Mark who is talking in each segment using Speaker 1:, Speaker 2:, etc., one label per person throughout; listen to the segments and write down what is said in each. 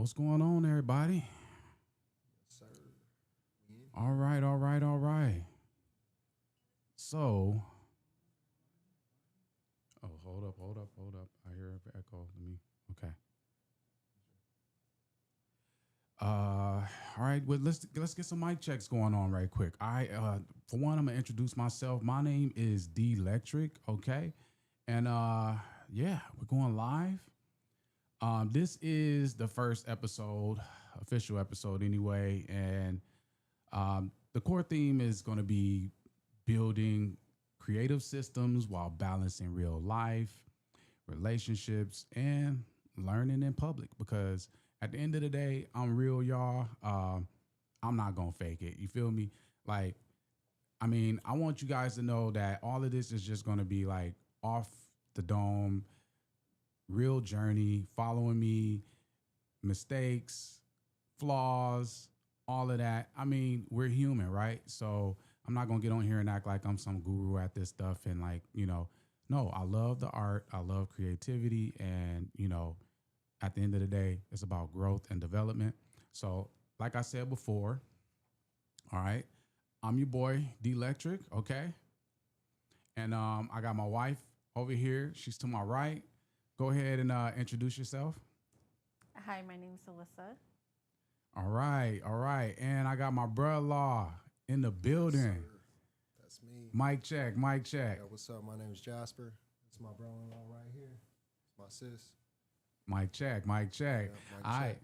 Speaker 1: What's going on, everybody?
Speaker 2: Yes, sir.
Speaker 1: All right, all right, all right. So, oh, hold up, hold up, hold up. I hear an echo. Let me. Okay. All right. Well, let's get some mic checks going on right quick. For one, I'm gonna introduce myself. My name is Dlectric. Okay, and yeah, we're going live. This is the first episode, official episode anyway, and the core theme is going to be building creative systems while balancing real life, relationships, and learning in public. Because at the end of the day, I'm real, y'all. I'm not going to fake it. You feel me? Like, I mean, I want you guys to know that all of this is just going to be like off the dome, real journey, following me, mistakes, flaws, all of that. I mean, we're human, right? So I'm not gonna get on here and act like I'm some guru at this stuff and like, no, I love the art, I love creativity, and at the end of the day, it's about growth and development. So, like I said before, all right, I'm your boy D Electric, okay? And I got my wife over here. She's to my right. Go ahead and introduce yourself.
Speaker 3: Hi, my name is Alyssa.
Speaker 1: All right, all right. And I got my brother-in-law in the
Speaker 2: Yes, sir.
Speaker 1: building.
Speaker 2: That's me.
Speaker 1: Mic check, mic check.
Speaker 2: Yeah, what's up? My name is Jasper. It's my brother-in-law right here. It's my sis.
Speaker 1: Mic check, mic check.
Speaker 2: Yeah, mic
Speaker 1: All right.
Speaker 2: check.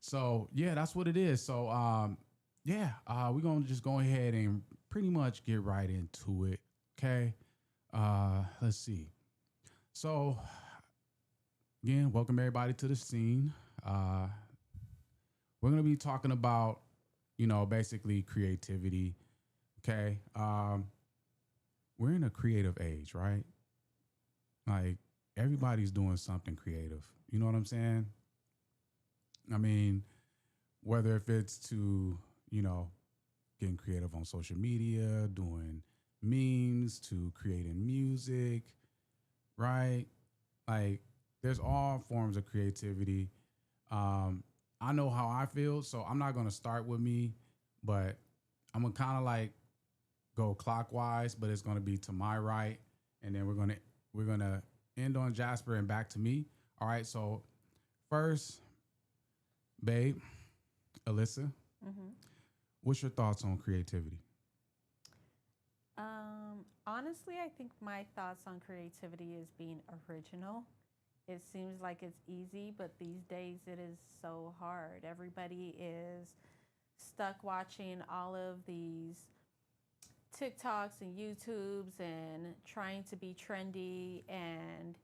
Speaker 1: So yeah, that's what it is. So yeah, we're gonna just go ahead and pretty much get right into it. Okay. Let's see. So again, welcome everybody to the scene. Uh we're gonna be talking about, basically creativity. Okay. We're in a creative age, right? Like everybody's doing something creative. You know what I'm saying? I mean, whether if it's to, getting creative on social media, doing memes, to creating music, right? Like there's all forms of creativity. Um, I know how I feel, so I'm not gonna start with me, but I'm gonna kind of like go clockwise, but it's gonna be to my right, and then we're gonna end on Jasper and back to me. All right. So first, babe, Alyssa,
Speaker 3: hmm
Speaker 1: what's your thoughts on creativity?
Speaker 3: Honestly, I think my thoughts on creativity is being original. It seems like it's easy, but these days it is so hard. Everybody is stuck watching all of these TikToks and YouTubes and trying to be trendy. And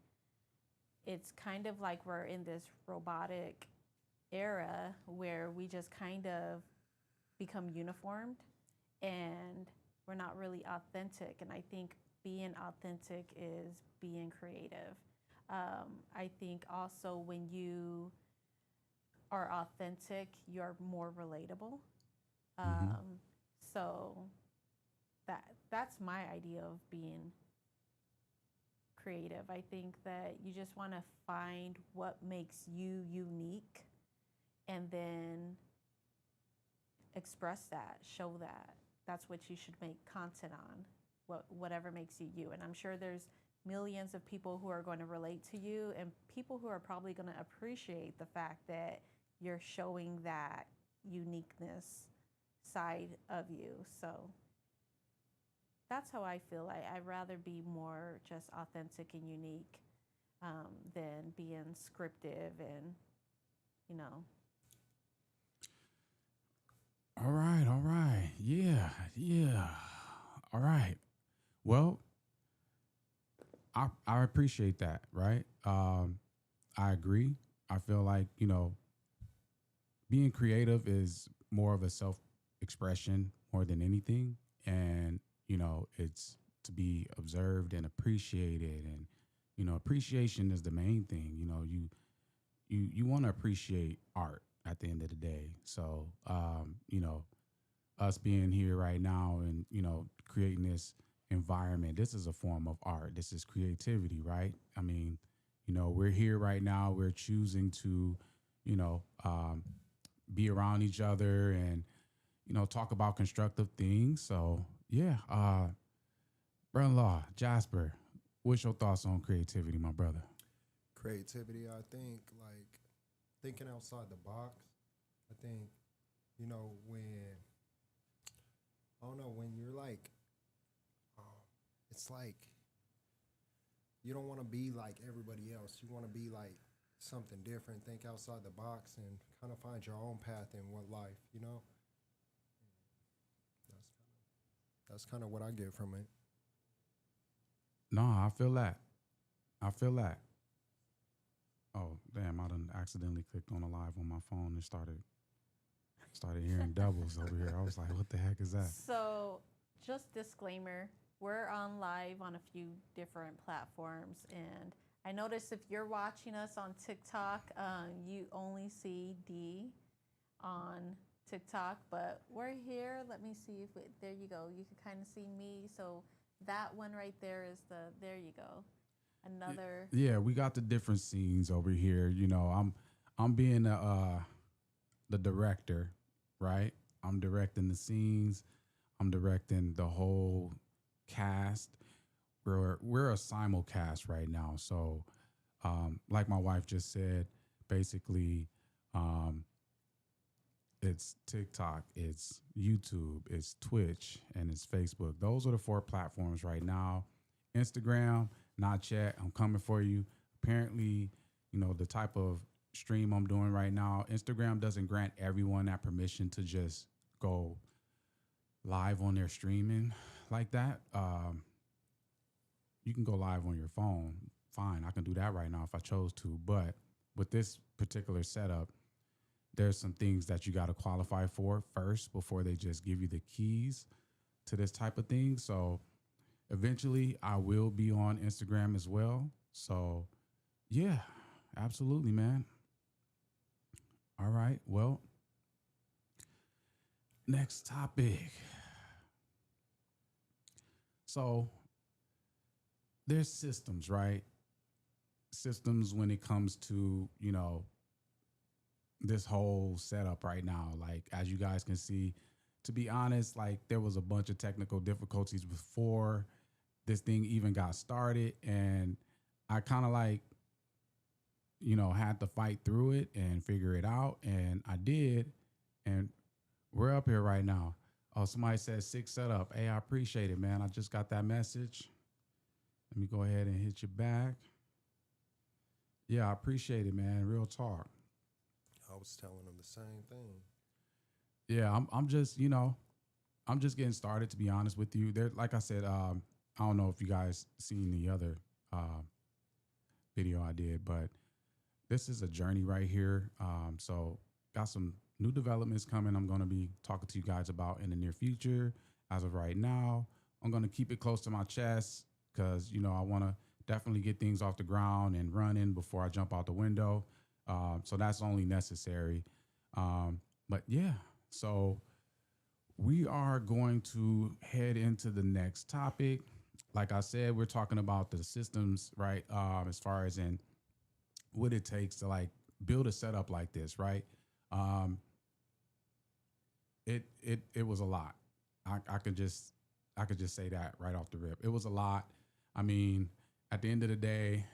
Speaker 3: it's kind of like we're in this robotic era where we just kind of become uniformed and we're not really authentic. And I think being authentic is being creative. I think also when you are authentic, you're more relatable.
Speaker 1: Mm-hmm.
Speaker 3: Um, so that's my idea of being creative. I think that you just want to find what makes you unique and then express that, show that. That's what you should make content on. Whatever makes you you. And I'm sure there's millions of people who are going to relate to you and people who are probably going to appreciate the fact that you're showing that uniqueness side of you. So that's how I feel. I'd rather be more just authentic and unique than being scriptive and, you know.
Speaker 1: All right, all right. Yeah, yeah. All right. Well, I appreciate that, right? I agree. I feel like, being creative is more of a self expression more than anything. And, it's to be observed and appreciated. And, appreciation is the main thing. You want to appreciate art at the end of the day. So, us being here right now and, creating this environment, this is a form of art. This is creativity, right? I mean, we're here right now. We're choosing to, you know, be around each other and, talk about constructive things. So, yeah, brother-in-law, Jasper, what's your thoughts on creativity, my brother?
Speaker 2: Creativity, I think, like thinking outside the box. I think, when I don't know, when you're like, um, it's like you don't want to be like everybody else. You want to be like something different. Think outside the box and kind of find your own path in what life. That's kind of what I get from it.
Speaker 1: No, I feel that. I feel that. Oh, damn, I done accidentally clicked on a live on my phone and started hearing doubles over here. I was like, what the heck is that?
Speaker 3: So, just disclaimer, we're on live on a few different platforms. And I noticed if you're watching us on TikTok, you only see D on TikTok, but we're here. Let me see if there you go. You can kind of see me. So, that one right there is there you go. Another.
Speaker 1: Yeah, we got the different scenes over here. I'm being the director, right? I'm directing the scenes. I'm directing the whole cast. We're a simulcast right now. So, like my wife just said, basically, it's TikTok, it's YouTube, it's Twitch, and it's Facebook. Those are the four platforms right now. Instagram, not yet. I'm coming for you. Apparently, the type of stream I'm doing right now, Instagram doesn't grant everyone that permission to just go live on their streaming like that. You can go live on your phone. Fine, I can do that right now if I chose to. But with this particular setup, there's some things that you got to qualify for first before they just give you the keys to this type of thing. So eventually I will be on Instagram as well. So yeah, absolutely, man. All right. Well, next topic. So there's systems, right? Systems when it comes to, this whole setup right now. Like, as you guys can see, to be honest, like there was a bunch of technical difficulties before this thing even got started. And I kind of like, had to fight through it and figure it out. And I did. And we're up here right now. Oh, somebody said sick setup. Hey, I appreciate it, man. I just got that message. Let me go ahead and hit you back. Yeah, I appreciate it, man. Real talk.
Speaker 2: I was telling them the same thing.
Speaker 1: Yeah, I'm just, I'm just getting started, to be honest with you. There, like I said, I don't know if you guys seen the other video I did, but this is a journey right here. So got some new developments coming. I'm going to be talking to you guys about in the near future. As of right now, I'm going to keep it close to my chest because, I want to definitely get things off the ground and running before I jump out the window. So that's only necessary. But yeah, so we are going to head into the next topic. Like I said, we're talking about the systems, right? As far as in what it takes to like build a setup like this, right? It was a lot. I could just say that right off the rip. It was a lot. I mean, at the end of the day,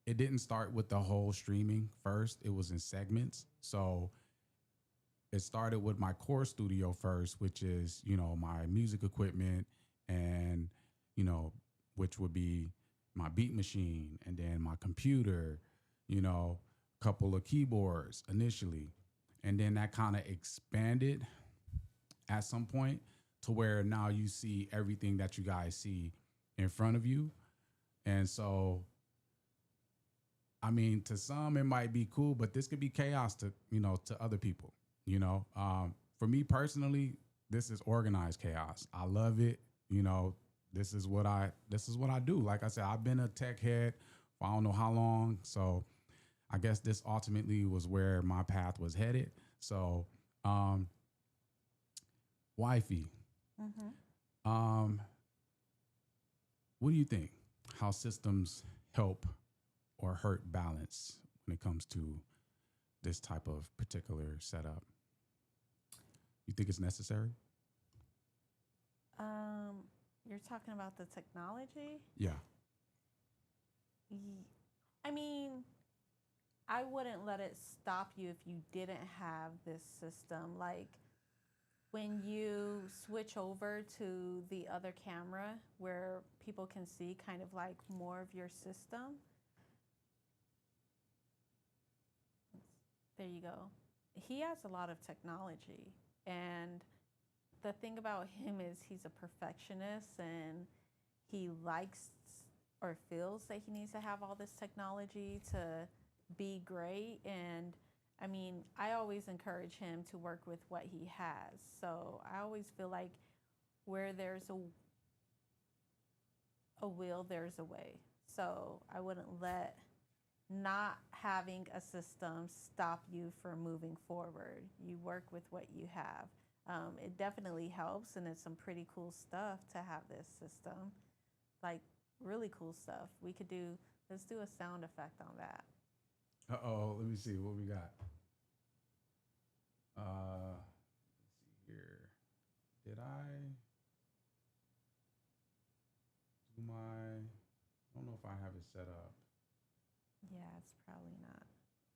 Speaker 1: it didn't start with the whole streaming first. It was in segments. So it started with my core studio first, which is, my music equipment and, which would be my beat machine and then my computer, a couple of keyboards initially. And then that kind of expanded at some point to where now you see everything that you guys see in front of you. And so, I mean, to some it might be cool, but this could be chaos to, to other people, For me personally, this is organized chaos. I love it. This is what I do. Like I said, I've been a tech head for I don't know how long. So I guess this ultimately was where my path was headed. So, wifey, what do you think? How systems help or hurt balance when it comes to this type of particular setup? You think it's necessary?
Speaker 3: You're talking about the technology?
Speaker 1: Yeah.
Speaker 3: I mean, I wouldn't let it stop you if you didn't have this system. Like when you switch over to the other camera where people can see kind of like more of your system. There you go. He has a lot of technology. And the thing about him is he's a perfectionist and he likes or feels that he needs to have all this technology to be great. And I mean, I always encourage him to work with what he has. So I always feel like where there's a will, there's a way. So I wouldn't let not having a system stop you from moving forward. You work with what you have. It definitely helps, and it's some pretty cool stuff to have this system. Like, really cool stuff. Let's do a sound effect on that.
Speaker 1: Uh-oh, let me see what we got. Let's see here. Did I do I don't know if I have it set up.
Speaker 3: Yeah, it's probably not.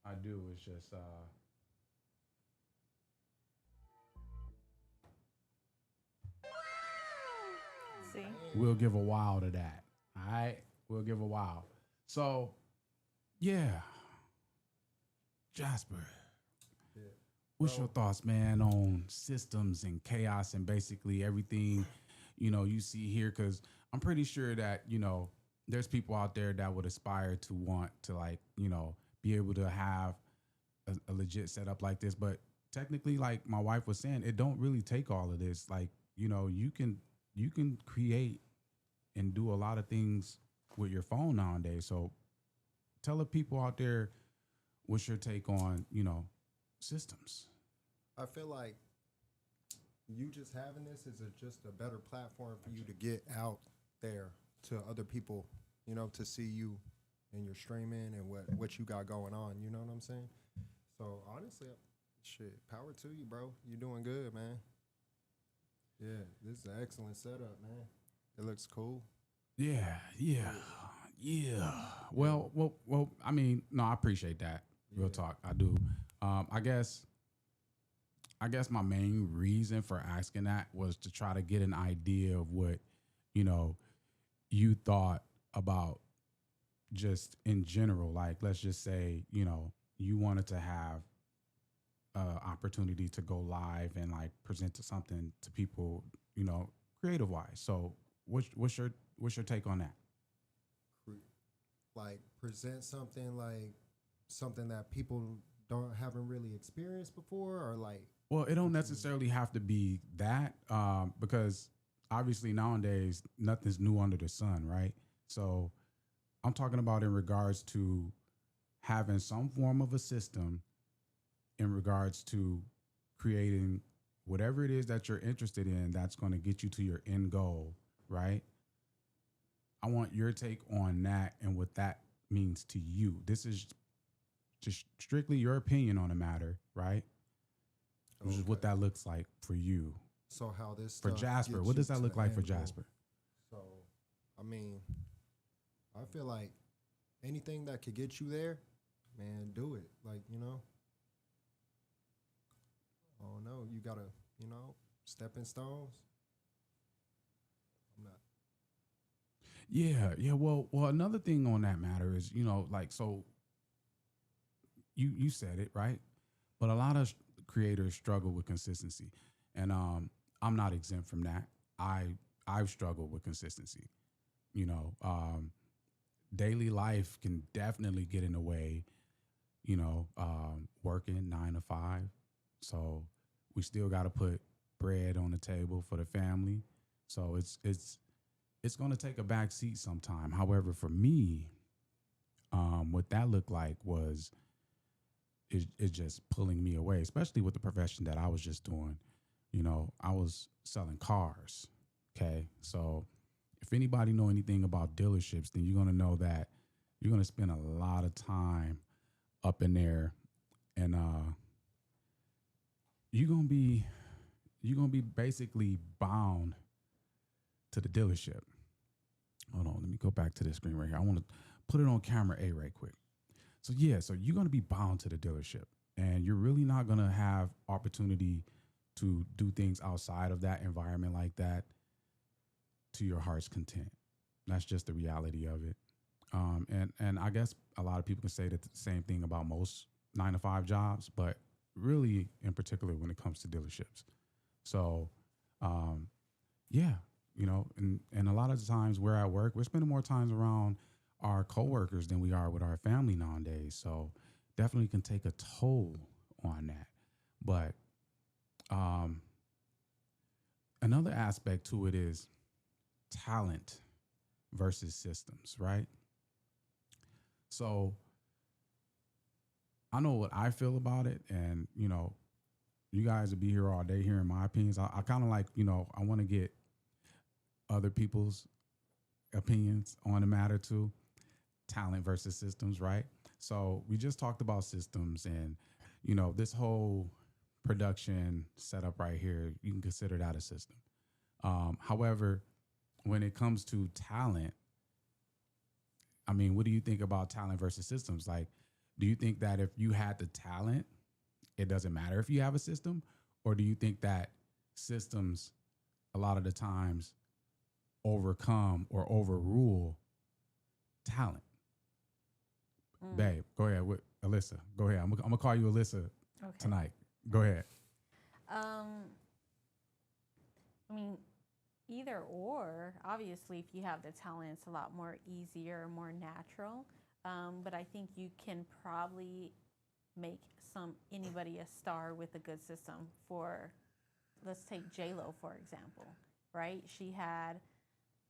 Speaker 1: I do, it's just
Speaker 3: See?
Speaker 1: we'll give a wow to that. All right? We'll give a wow. So, yeah. Jasper,
Speaker 2: Yeah.
Speaker 1: what's
Speaker 2: Bro,
Speaker 1: your thoughts, man, on systems and chaos and basically everything, you see here? Because I'm pretty sure that, there's people out there that would aspire to want to, like, be able to have a legit setup like this. But technically, like my wife was saying, it don't really take all of this. Like, you can create and do a lot of things with your phone nowadays. So tell the people out there, what's your take on, systems?
Speaker 2: I feel like you just having this is just a better platform for you to get out there to other people, to see you and your streaming and what you got going on. You know what I'm saying? So honestly, shit, power to you, bro. You doing good, man. Yeah, this is an excellent setup, man. It looks cool.
Speaker 1: Yeah. Well. I mean, no, I appreciate that. Real
Speaker 2: Yeah.
Speaker 1: talk, I do. I guess my main reason for asking that was to try to get an idea of what, you thought about just in general. Like, let's just say, you wanted to have opportunity to go live and like present to something to people, creative wise. So what's your take on that?
Speaker 2: Like present something that people haven't really experienced before, or like.
Speaker 1: Well, it don't necessarily have to be that, because obviously nowadays nothing's new under the sun, right? So I'm talking about in regards to having some form of a system in regards to creating whatever it is that you're interested in that's going to get you to your end goal, right? I want your take on that and what that means to you. This is just strictly your opinion on the matter, right? Which is what that looks like for you.
Speaker 2: So how this
Speaker 1: For
Speaker 2: stuff
Speaker 1: Jasper,
Speaker 2: gets
Speaker 1: what
Speaker 2: you
Speaker 1: does that
Speaker 2: to
Speaker 1: look
Speaker 2: the
Speaker 1: like for
Speaker 2: end goal.
Speaker 1: Jasper?
Speaker 2: So, I mean, I feel like anything that could get you there, man, do it. Like, oh no, you gotta, stepping stones. I'm not.
Speaker 1: Yeah. Well, another thing on that matter is, like, so you said it, right? But a lot of creators struggle with consistency, and I'm not exempt from that. I've struggled with consistency. You know, daily life can definitely get in the way. Working 9 to 5, so we still got to put bread on the table for the family. So it's going to take a back seat sometime. However, for me, what that looked like was it just pulling me away, especially with the profession that I was just doing. I was selling cars. Okay, so if anybody know anything about dealerships, then you're going to know that you're going to spend a lot of time up in there and you're gonna be basically bound to the dealership. Hold on, let me go back to this screen right here. I want to put it on camera A right quick. So yeah, so you're gonna be bound to the dealership, and you're really not gonna have opportunity to do things outside of that environment like that to your heart's content. That's just the reality of it. And I guess a lot of people can say the same thing about most 9 to 5 jobs, but really in particular when it comes to dealerships. So, yeah, and a lot of the times we're at work, we're spending more times around our coworkers than we are with our family nowadays. So definitely can take a toll on that. But another aspect to it is talent versus systems, right? So I know what I feel about it, and you guys will be here all day hearing my opinions. I kind of like, I want to get other people's opinions on the matter too. Talent versus systems, right? So we just talked about systems, and this whole production setup right here, you can consider that a system. However, when it comes to talent, I mean, what do you think about talent versus systems? Like, do you think that if you had the talent, it doesn't matter if you have a system? Or do you think that systems a lot of the times overcome or overrule talent? Babe, go ahead with Alyssa. Go ahead. I'm gonna call you Alyssa tonight. Go ahead.
Speaker 3: I mean, either or. Obviously, if you have the talent, it's a lot more easier, more natural. But I think you can probably make anybody a star with a good system. Let's take J-Lo, for example, right? She had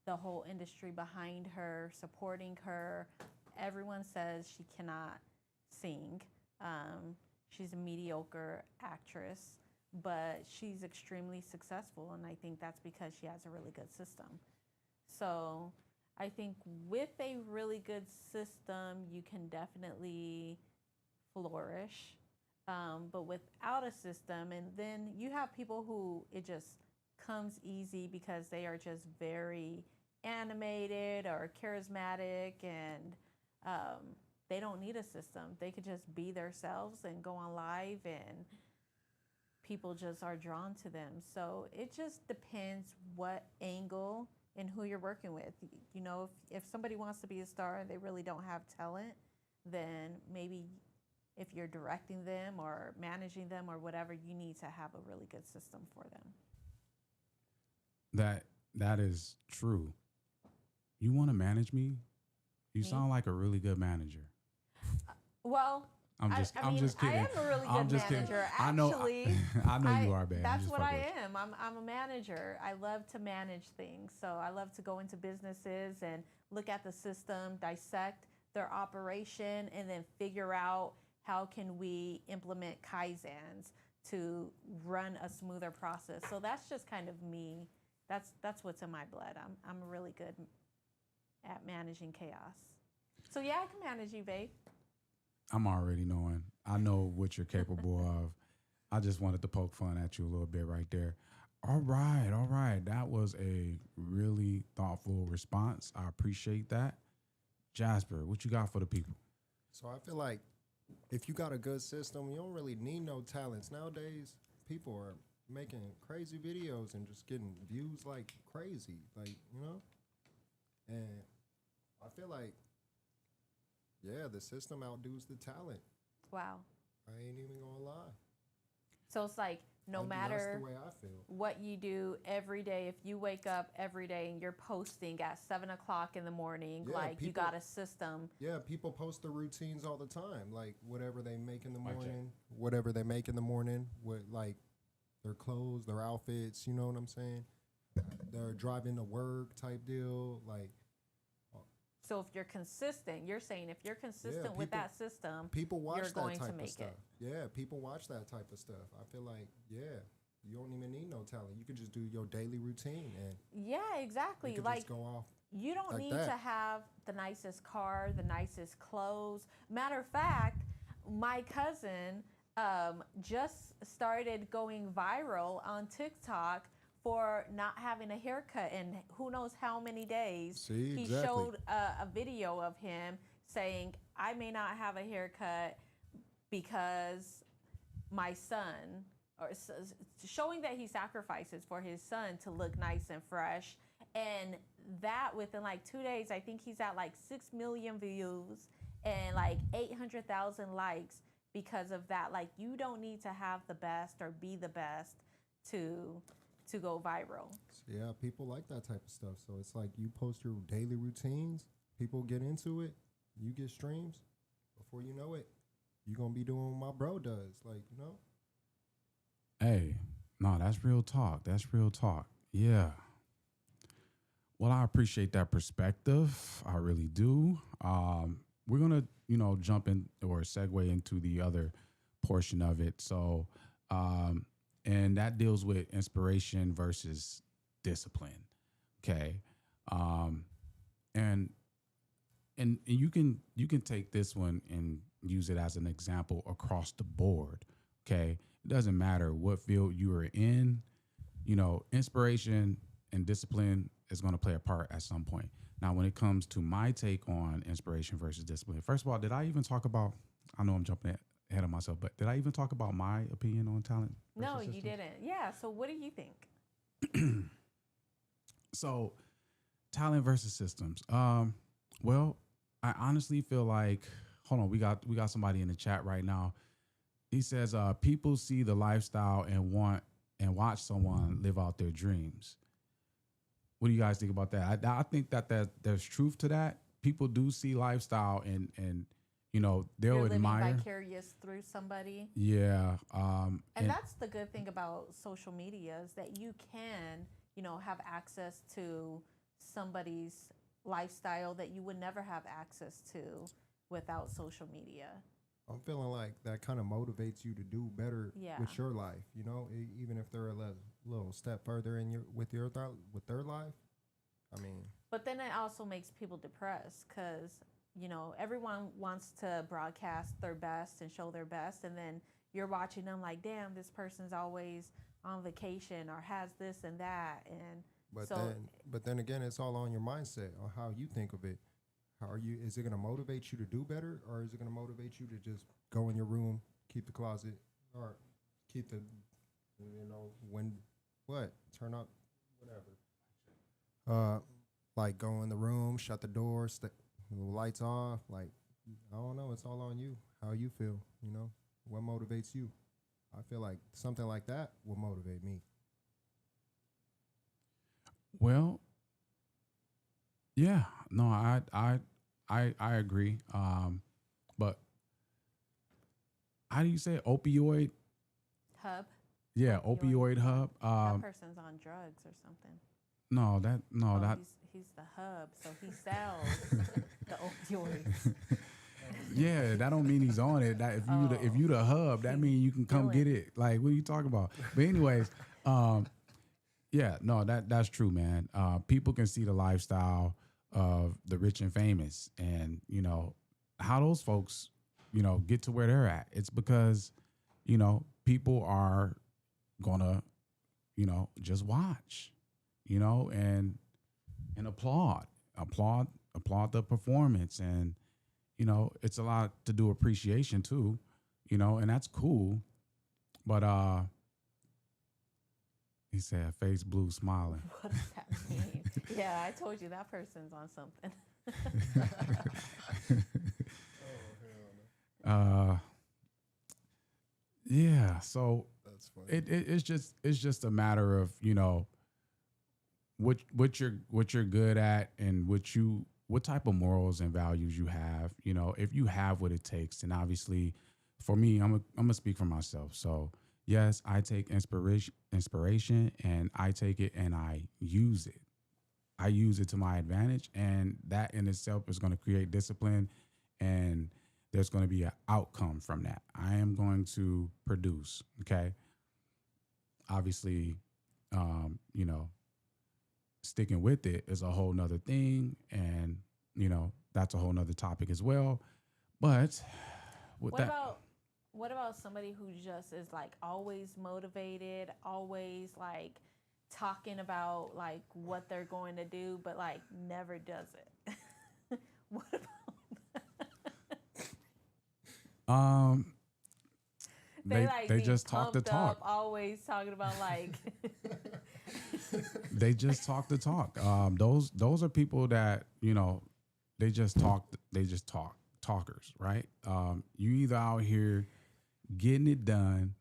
Speaker 3: the whole industry behind her, supporting her. Everyone says she cannot sing. She's a mediocre actress, but she's extremely successful, and I think that's because she has a really good system. So I think with a really good system, you can definitely flourish. But without a system, and then you have people who it just comes easy because they are just very animated or charismatic, and they don't need a system. They could just be themselves and go on live, and people just are drawn to them. So it just depends what angle and who you're working with. If somebody wants to be a star and they really don't have talent, then maybe if you're directing them or managing them or whatever, you need to have a really good system for them.
Speaker 1: That is true. You want to manage me? You sound like a really good manager.
Speaker 3: Well,
Speaker 1: I'm just kidding.
Speaker 3: I am a really good manager.
Speaker 1: Kidding.
Speaker 3: Actually,
Speaker 1: I know you are, babe.
Speaker 3: That's what I am. I'm a manager. I love to manage things. So I love to go into businesses and look at the system, dissect their operation, and then figure out how can we implement Kaizens to run a smoother process. So that's just kind of me. That's what's in my blood. I'm really good at managing chaos. So yeah, I can manage you, babe.
Speaker 1: I'm already knowing. I know what you're capable of. I just wanted to poke fun at you a little bit right there. All right. That was a really thoughtful response. I appreciate that. Jasper, what you got for the people?
Speaker 2: So I feel like if you got a good system, you don't really need no talents. Nowadays, people are making crazy videos and just getting views like crazy, And I feel like, yeah, the system outdoes the talent.
Speaker 3: Wow.
Speaker 2: I ain't even gonna lie.
Speaker 3: So it's like no matter
Speaker 2: that's the way I feel.
Speaker 3: What you do every day, if you wake up every day and you're posting at 7:00 in the morning, you got a system.
Speaker 2: Yeah, people post their routines all the time, like whatever they make in the morning, with like their clothes, their outfits. You know what I'm saying? They're driving to work type deal, like.
Speaker 3: So if you're consistent, you're saying if you're consistent with that system,
Speaker 2: people watch
Speaker 3: you're
Speaker 2: that
Speaker 3: going
Speaker 2: type
Speaker 3: to make
Speaker 2: of stuff.
Speaker 3: it.
Speaker 2: Yeah, people watch that type of stuff. I feel like, you don't even need no talent. You could just do your daily routine and
Speaker 3: exactly.
Speaker 2: You just go off.
Speaker 3: You don't
Speaker 2: like
Speaker 3: need
Speaker 2: that.
Speaker 3: to have the nicest car, the nicest clothes. Matter of fact, my cousin, just started going viral on TikTok for not having a haircut in who knows how many days.
Speaker 2: See,
Speaker 3: He
Speaker 2: exactly.
Speaker 3: showed a video of him saying, I may not have a haircut because my son, showing that he sacrifices for his son to look nice and fresh. And that within like 2 days, I think he's at like 6 million views and like 800,000 likes because of that. Like, you don't need to have the best or be the best to go viral.
Speaker 2: So yeah, people like that type of stuff. So it's like you post your daily routines, people get into it, you get streams. Before you know it, you're gonna be doing what my bro does. Like, you know?
Speaker 1: Hey, no, that's real talk. That's real talk. Yeah. Well, I appreciate that perspective. I really do. We're gonna, jump in or segue into the other portion of it. So, and that deals with inspiration versus discipline. Okay, and you can take this one and use it as an example across the board. Okay, it doesn't matter what field you are in. Inspiration and discipline is going to play a part at some point. Now, when it comes to my take on inspiration versus discipline, first of all, did I even talk about? I know I'm jumping ahead of myself, but did I even talk about my opinion on talent?
Speaker 3: No,
Speaker 1: versus
Speaker 3: you
Speaker 1: systems?
Speaker 3: didn't. Yeah. So what do you think?
Speaker 1: So, talent versus systems. Well, I honestly feel like, hold on, we got somebody in the chat right now. He says, people see the lifestyle and watch someone live out their dreams. What do you guys think about that? I think that there's truth to that. People do see lifestyle and they'll
Speaker 3: You're living
Speaker 1: admire.
Speaker 3: vicarious through somebody.
Speaker 1: Yeah.
Speaker 3: And that's the good thing about social media is that you can, have access to somebody's lifestyle that you would never have access to without social media.
Speaker 2: I'm feeling like that kind of motivates you to do better
Speaker 3: Yeah.
Speaker 2: with your life. Even if they're a little step further in with their life. I mean,
Speaker 3: But then it also makes people depressed because, everyone wants to broadcast their best and show their best. And then you're watching them like, damn, this person's always on vacation or has this and that. And
Speaker 2: but then again, it's all on your mindset on how you think of it. Is it going to motivate you to do better, or is it going to motivate you to just go in your room, keep the closet, or keep the, turn up, whatever. Like go in the room, shut the door, the lights off. Like, I don't know. It's all on you. How you feel, what motivates you. I feel like something like that will motivate me.
Speaker 1: Well, yeah, no, I agree. But how do you say it? Opioid?
Speaker 3: hub.
Speaker 1: Yeah,
Speaker 3: Opioid.
Speaker 1: opioid hub.
Speaker 3: That person's on drugs or something.
Speaker 1: That
Speaker 3: He's the hub, so he sells the opioids.
Speaker 1: yeah, that don't mean he's on it. That if you the hub, that means you can come get it. Like, what are you talking about? But anyways, yeah, no, that's true, man. People can see the lifestyle of the rich and famous, and how those folks, get to where they're at. It's because people are gonna, just watch, and applaud the performance, and it's a lot to do appreciation too, and that's cool. But he said face blue smiling.
Speaker 3: What does that mean? Yeah, I told you that person's on something.
Speaker 1: Yeah, so
Speaker 2: That's funny.
Speaker 1: it's just a matter of what you're good at, and what type of morals and values you have. If you have what it takes, then obviously, for me, I'm gonna speak for myself. So yes, I take inspiration, and I take it and I use it. I use it to my advantage, and that in itself is going to create discipline, and there's going to be an outcome from that. I am going to produce. Okay. Obviously, sticking with it is a whole nother thing, and that's a whole nother topic as well. But with
Speaker 3: What
Speaker 1: that,
Speaker 3: about What about somebody who just is like always motivated, always like talking about like what they're going to do, but like never does it? What about
Speaker 1: Um,
Speaker 3: they like
Speaker 1: they
Speaker 3: be
Speaker 1: just talk the
Speaker 3: pumped
Speaker 1: talk.
Speaker 3: up, always talking about like
Speaker 1: They just talk the talk. Those are people that they just talk. They just talk talkers, right? You either out here getting it done,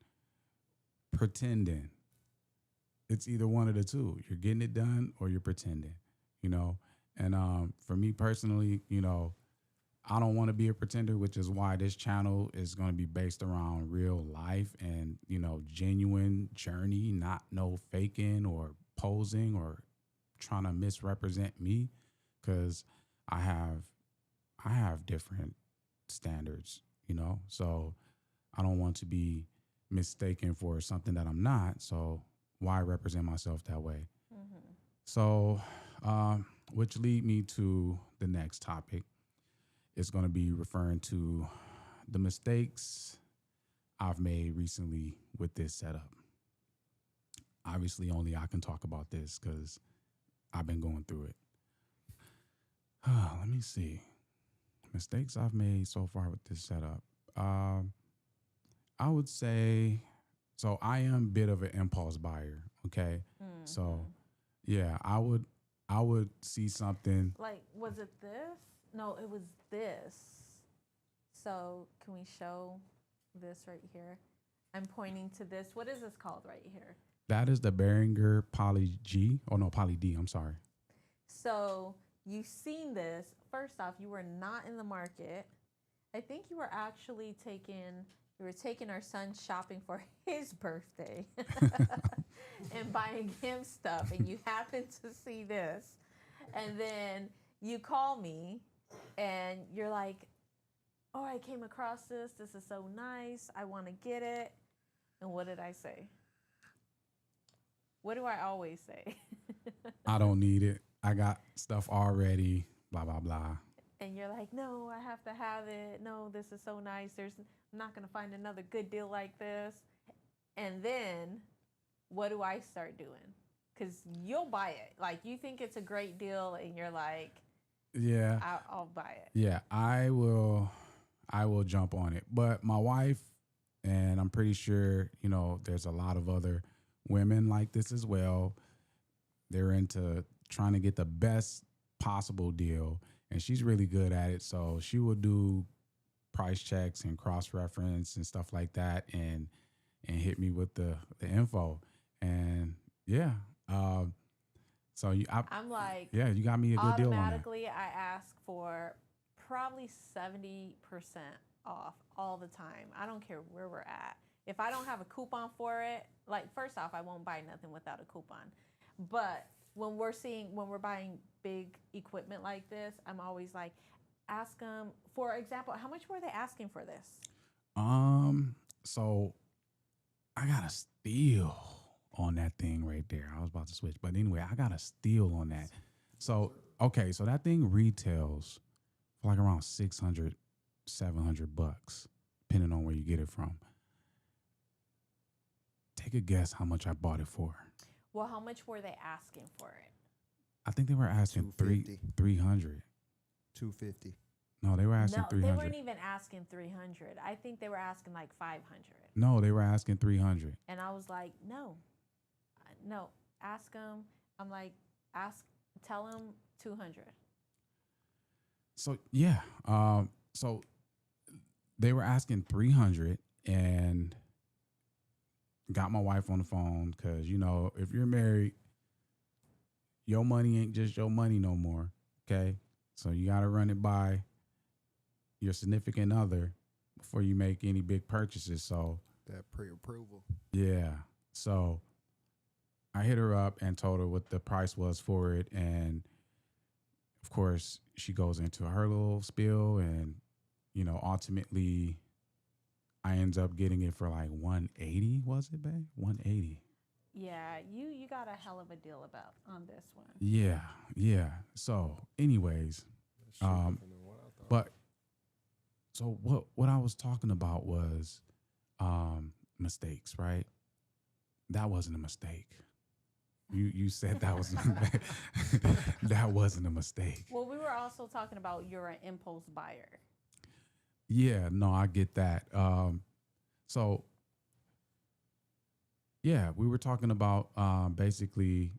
Speaker 1: pretending. It's either one of the two. You're getting it done or you're pretending. You know, and for me personally, I don't want to be a pretender, which is why this channel is going to be based around real life and, genuine journey, not no faking or posing or trying to misrepresent me, because I have I have different standards, So I don't want to be mistaken for something that I'm not. So why represent myself that way?
Speaker 3: Mhm.
Speaker 1: So, which lead me to the next topic. It's going to be referring to the mistakes I've made recently with this setup. Obviously, only I can talk about this because I've been going through it. Let me see. Mistakes I've made so far with this setup. Um, I would say, so I am a bit of an impulse buyer. Okay, so
Speaker 3: Mhm.
Speaker 1: yeah, I would see something.
Speaker 3: Like, was it this? No, it was this. So, can we show this right here? I'm pointing to this. What is this called right here?
Speaker 1: That is the Behringer Poly G. Oh no, Poly D. I'm sorry.
Speaker 3: So, you've seen this. First off, you were not in the market. I think you were actually taking our son shopping for his birthday and buying him stuff, and you happened to see this. And then you call me and you're like, "Oh, I came across this. This is so nice. I want to get it." And what did I say? What do I always say?
Speaker 1: I don't need it. I got stuff already. Blah blah blah.
Speaker 3: And you're like, "No, I have to have it. No, this is so nice. I'm not going to find another good deal like this." And then what do I start doing? Because you'll buy it. Like, you think it's a great deal and you're like,
Speaker 1: Yeah,
Speaker 3: I'll buy it.
Speaker 1: yeah. I will. I will jump on it. But my wife, and I'm pretty sure there's a lot of other women like this as well. They're into trying to get the best possible deal, and she's really good at it. So she will do price checks and cross reference and stuff like that, and hit me with the info. And yeah, so
Speaker 3: I'm like,
Speaker 1: yeah, you got me a good deal on that.
Speaker 3: automatically, I ask for probably 70% off all the time. I don't care where we're at. If I don't have a coupon for it, like, first off, I won't buy nothing without a coupon. But when we're buying big equipment like this, I'm always like, ask them, for example, how much were they asking for this?
Speaker 1: So I got a steal on that thing right there. I was about to switch, but anyway, I got a steal on that. So okay, so that thing retails for like around 600, 700 bucks, depending on where you get it from. Take a guess how much I bought it for.
Speaker 3: Well, how much were they asking for it?
Speaker 1: I think they were asking
Speaker 2: 250.
Speaker 1: 300.
Speaker 2: 250.
Speaker 1: No, they were asking
Speaker 3: No, they
Speaker 1: 300.
Speaker 3: weren't even asking 300. I think they were asking like 500.
Speaker 1: No, they were asking 300.
Speaker 3: And I was like, no, no, ask them. I'm like, tell them 200.
Speaker 1: So yeah, so they were asking 300, and got my wife on the phone because if you're married, your money ain't just your money no more. Okay, so you got to run it by your significant other before you make any big purchases. So
Speaker 2: That pre-approval.
Speaker 1: yeah, so I hit her up and told her what the price was for it, and of course she goes into her little spiel, and ultimately I ends up getting it for like 180. Was it, babe? 180.
Speaker 3: Yeah, you got a hell of a deal about on this one.
Speaker 1: Yeah, yeah. So, anyways,
Speaker 2: That shit
Speaker 1: Um,
Speaker 2: different than what I thought.
Speaker 1: but so what I was talking about was mistakes, right? That wasn't a mistake. You said that was that wasn't a mistake.
Speaker 3: Well, we were also talking about you're an impulse buyer.
Speaker 1: Yeah, no, I get that. So yeah, we were talking about basically,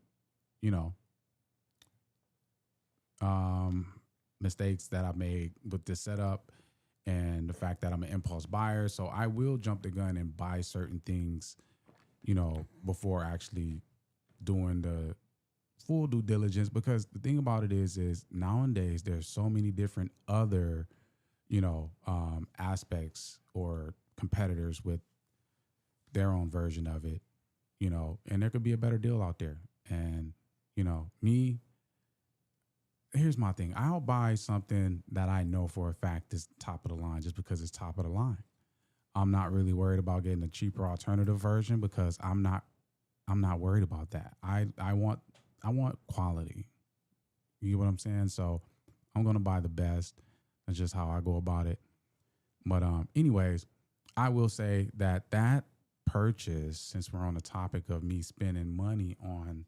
Speaker 1: you know, mistakes that I made with this setup and the fact that I'm an impulse buyer. So I will jump the gun and buy certain things, before actually doing the full due diligence. Because the thing about it is nowadays there's so many different other, aspects or competitors with their own version of it, and there could be a better deal out there. And, me, here's my thing. I'll buy something that I know for a fact is top of the line just because it's top of the line. I'm not really worried about getting a cheaper alternative version because I'm not worried about that. I want quality. You know what I'm saying? So I'm gonna buy the best. That's just how I go about it. But anyways, I will say that purchase, since we're on the topic of me spending money on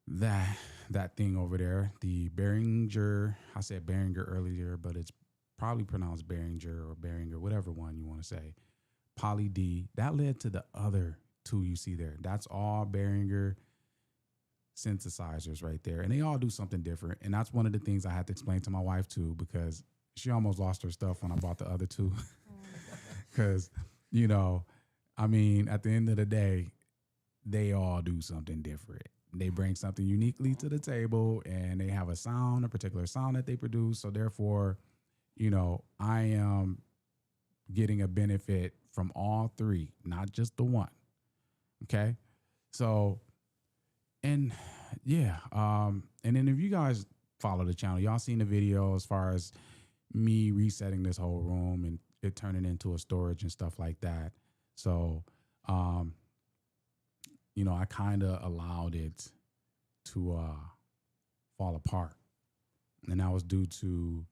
Speaker 1: that thing over there, the Behringer. I said Behringer earlier, but it's probably pronounced Behringer or Behringer, whatever one you want to say. Poly D. That led to the other two you see there. That's all Behringer synthesizers right there, and they all do something different. And that's one of the things I had to explain to my wife too, because she almost lost her stuff when I bought the other two. Because I mean, at the end of the day, they all do something different. They bring something uniquely to the table, and they have a particular sound that they produce. So therefore, I am getting a benefit from all three, not just the one. Okay. So, and yeah. And then if you guys follow the channel, y'all seen the video as far as me resetting this whole room and it turning into a storage and stuff like that. So, I kind of allowed it to fall apart. And that was due to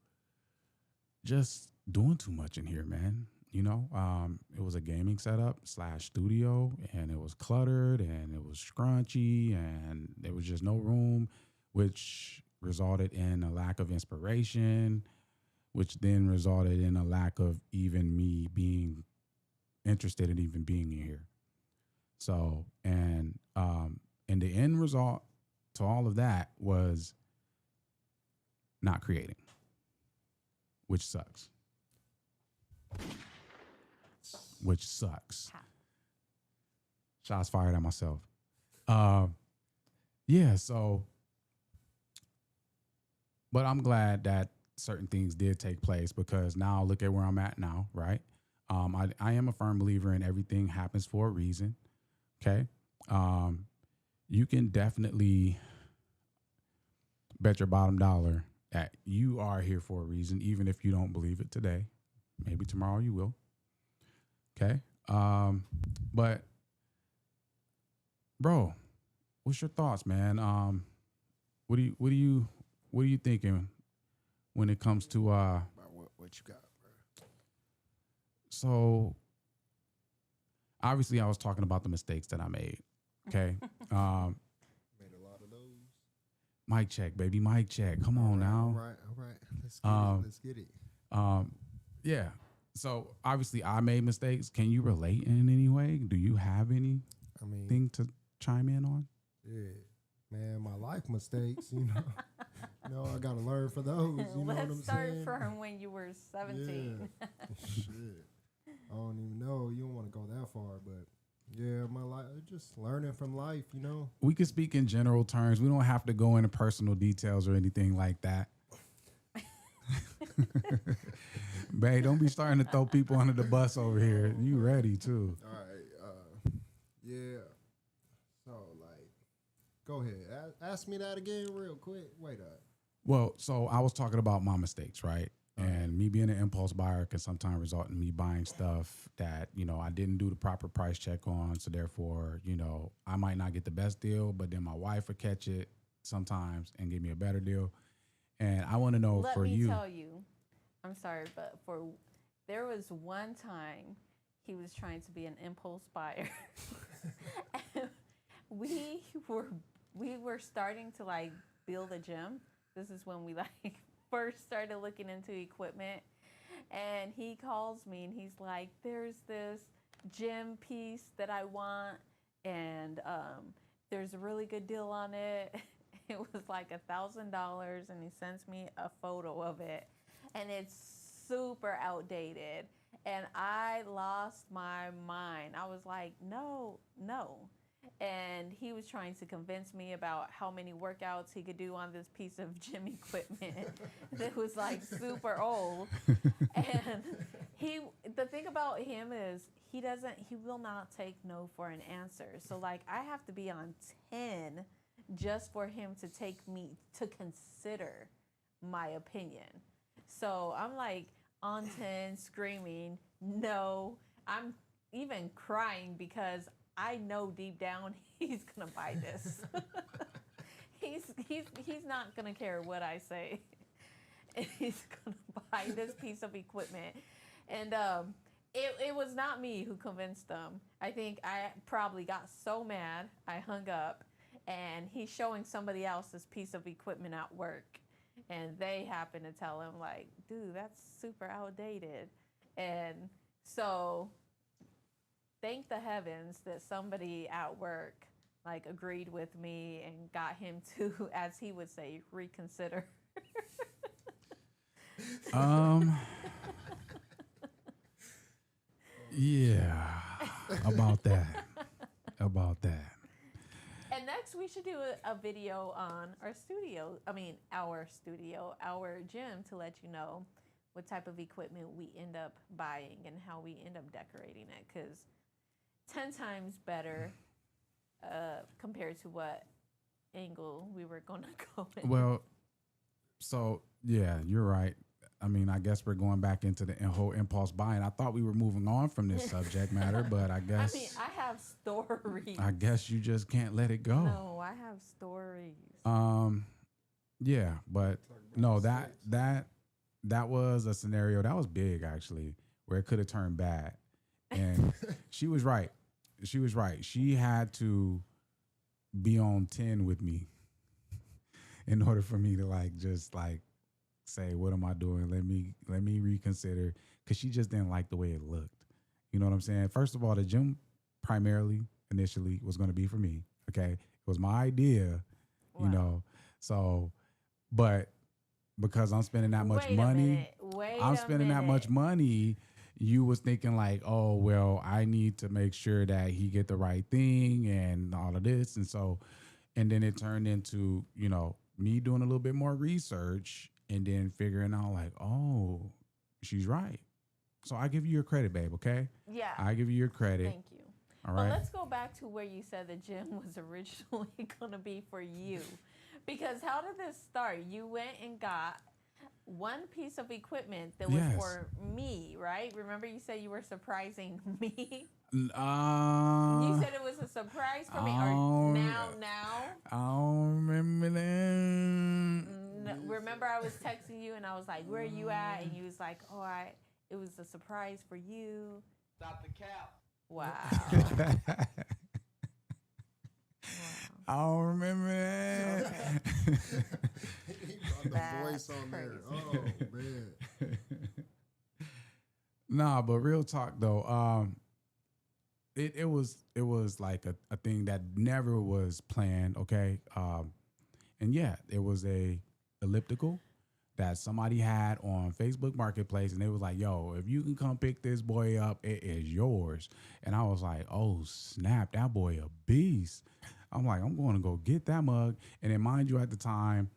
Speaker 1: just doing too much in here, man. It was a gaming setup / studio, and it was cluttered and it was scrunchy and there was just no room, which resulted in a lack of inspiration, which then resulted in a lack of even me being interested in even being in here. So, and the end result to all of that was not creating, which sucks. Shots fired at myself. Yeah, so, but I'm glad that certain things did take place, because now look at where I'm at now, right? I am a firm believer in everything happens for a reason. Okay. You can definitely bet your bottom dollar that you are here for a reason, even if you don't believe it today. Maybe tomorrow you will. Okay. But bro, what's your thoughts, man? What are you thinking when it comes to
Speaker 2: About what you got, bro?
Speaker 1: So obviously I was talking about the mistakes that I made. Okay.
Speaker 2: Made a lot of those.
Speaker 1: Mic check, baby. Mic check. Come on now.
Speaker 2: All right. Let's get it.
Speaker 1: Yeah. So obviously I made mistakes. Can you relate in any way? Do you have anything to chime in on?
Speaker 2: Yeah, man, my life mistakes, I got to learn for those. You know what I'm
Speaker 3: Let's start
Speaker 2: saying?
Speaker 3: from when you were 17.
Speaker 2: Yeah. Shit. I don't even know. You don't want to go that far, but yeah, my life, just learning from life,
Speaker 1: We can speak in general terms. We don't have to go into personal details or anything like that. Babe, don't be starting to throw people under the bus over here. You ready too?
Speaker 2: All right. Yeah. So, go ahead. Ask me that again real quick. Wait up.
Speaker 1: Well, so I was talking about my mistakes, right? And me being an impulse buyer can sometimes result in me buying stuff that, I didn't do the proper price check on. So therefore, I might not get the best deal, but then my wife would catch it sometimes and give me a better deal. And I want to know
Speaker 3: Let
Speaker 1: for
Speaker 3: me
Speaker 1: you.
Speaker 3: tell you, I'm sorry, but there was one time he was trying to be an impulse buyer. And we were we were starting to like build a gym. This is when we like first started looking into equipment. And he calls me and he's like, there's this gym piece that I want, and there's a really good deal on it. It was like $1,000, and he sends me a photo of it, and it's super outdated. And I lost my mind. I was like, no, no. And he was trying to convince me about how many workouts he could do on this piece of gym equipment that was like super old. And the thing about him is he will not take no for an answer. So like I have to be on 10 just for him to take me to consider my opinion. So I'm like on 10 screaming, no. I'm even crying because I know deep down he's gonna buy this. he's not gonna care what I say. He's gonna buy this piece of equipment. And it was not me who convinced them. I think I probably got so mad I hung up, and he's showing somebody else this piece of equipment at work, and they happen to tell him like, dude, that's super outdated. And so thank the heavens that somebody at work like agreed with me and got him to, as he would say, reconsider.
Speaker 1: Yeah, about that.
Speaker 3: And next we should do a video on our gym, to let you know what type of equipment we end up buying and how we end up decorating it, because 10 times better compared to what angle we were going to go in.
Speaker 1: Well, so yeah, you're right. I mean, I guess we're going back into the whole impulse buying. I thought we were moving on from this subject matter, but I guess
Speaker 3: I have stories.
Speaker 1: I guess you just can't let it go.
Speaker 3: No, I have stories.
Speaker 1: Yeah, but no, that was a scenario that was big actually, where it could have turned bad. And she was right. She had to be on 10 with me in order for me to just say, what am I doing? Let me reconsider, because she just didn't like the way it looked. You know what I'm saying? First of all, the gym initially was going to be for me. Okay. It was my idea,
Speaker 3: Wow.
Speaker 1: you know, so, but because I'm spending that much money, you was thinking like, oh, well, I need to make sure that he get the right thing and all of this. And then it turned into, me doing a little bit more research and then figuring out like, oh, she's right. So I give you your credit, babe. Okay.
Speaker 3: Yeah.
Speaker 1: I give you your credit.
Speaker 3: Thank you.
Speaker 1: All right.
Speaker 3: But let's go back to where you said the gym was originally going to be for you. Because how did this start? You went and got one piece of equipment that was for me, right? Remember you said you were surprising me? You said it was a surprise for me. Or now?
Speaker 1: I don't remember that.
Speaker 3: No, remember I was texting you and I was like, where are you at? And you was like, it was a surprise for you.
Speaker 4: Stop the cap.
Speaker 3: Wow.
Speaker 1: I don't remember that.
Speaker 2: He brought the voice on there. Oh, man.
Speaker 1: Nah, but real talk though, it was like a thing that never was planned, okay? And yeah, it was a elliptical that somebody had on Facebook Marketplace, and they was like, yo, if you can come pick this boy up, it is yours. And I was like, oh, snap, that boy a beast. I'm like, I'm going to go get that mug. And then mind you, at the time,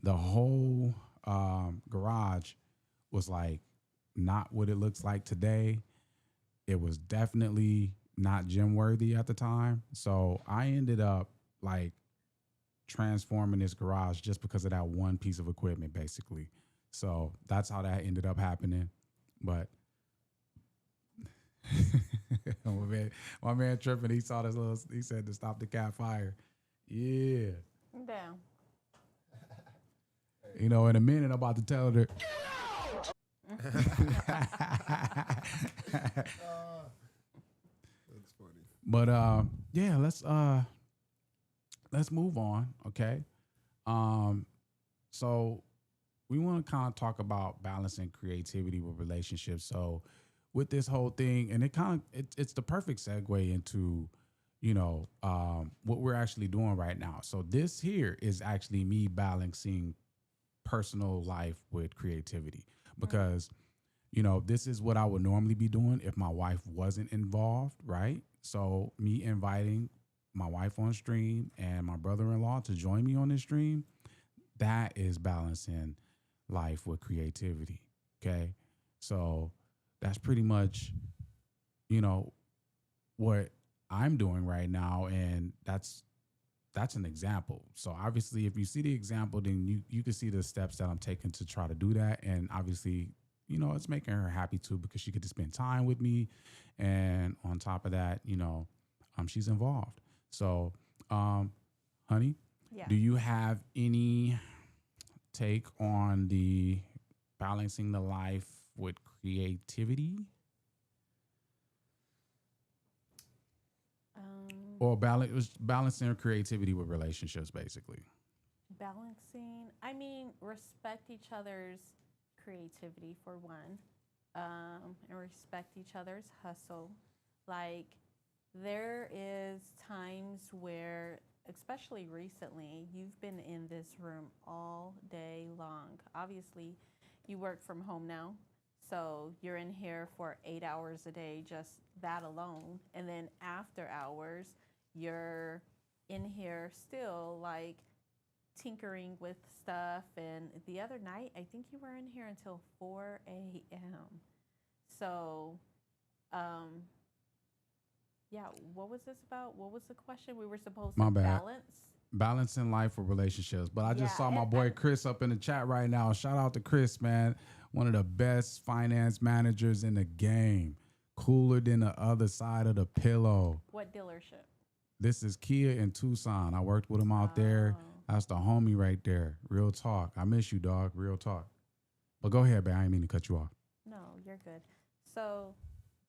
Speaker 1: the whole garage was like not what it looks like today. It was definitely not gym worthy at the time. So I ended up like transforming this garage just because of that one piece of equipment, basically. So that's how that ended up happening. But my man tripping, he saw this he said to stop the cat fire. Yeah.
Speaker 3: Down.
Speaker 1: In a minute, I'm about to tell her. But yeah, let's move on. Okay. Um, so we want to kind of talk about balancing creativity with relationships. So with this whole thing, and it's the perfect segue into what we're actually doing right now. So this here is actually me balancing personal life with creativity
Speaker 3: Mm.
Speaker 1: because this is what I would normally be doing if my wife wasn't involved, right? So me inviting my wife on stream and my brother-in-law to join me on this stream, that is balancing life with creativity. Okay. So that's pretty much, you know, what I'm doing right now. And that's an example. So obviously if you see the example, then you can see the steps that I'm taking to try to do that. And obviously, it's making her happy too because she get to spend time with me. And on top of that, she's involved. So honey,
Speaker 3: Yeah.
Speaker 1: do you have any take on the balancing the life with creativity
Speaker 3: Um,
Speaker 1: or balancing creativity with relationships basically?
Speaker 3: Balancing. I mean, respect each other's creativity for one, and respect each other's hustle. Like, there is times where, especially recently, you've been in this room all day long. Obviously, you work from home now, so you're in here for 8 hours a day, just that alone. And then after hours, you're in here still, like tinkering with stuff. And the other night, I think you were in here until 4 a.m. So, um, yeah, what was this about? What was the question? We were supposed to
Speaker 1: My bad.
Speaker 3: balance.
Speaker 1: Balancing life with relationships. But I just
Speaker 3: Yeah,
Speaker 1: saw my boy
Speaker 3: and
Speaker 1: Chris up in the chat right now. Shout out to Chris, man. One of the best finance managers in the game. Cooler than the other side of the pillow.
Speaker 3: what dealership?
Speaker 1: This is Kia in Tucson. I worked with him out there.
Speaker 3: Oh,
Speaker 1: That's the homie right there. Real talk. I miss you, dog. Real talk. But go ahead, man. I didn't mean to cut you off.
Speaker 3: no, you're good. So,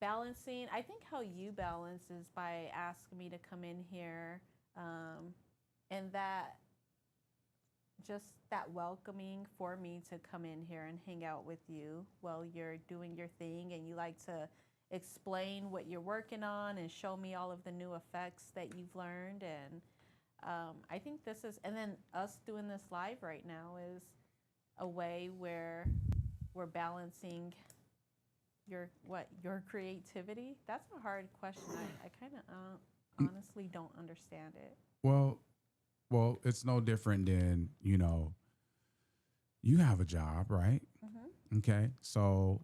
Speaker 3: balancing, I think how you balance is by asking me to come in here, um, and that just that welcoming for me to come in here and hang out with you while you're doing your thing, and you like to explain what you're working on and show me all of the new effects that you've learned. And I think this is, and then us doing this live right now is a way where we're balancing your creativity. That's a hard question. I kind of honestly don't understand it.
Speaker 1: Well, it's no different than, you have a job, right?
Speaker 3: Hmm.
Speaker 1: Okay. So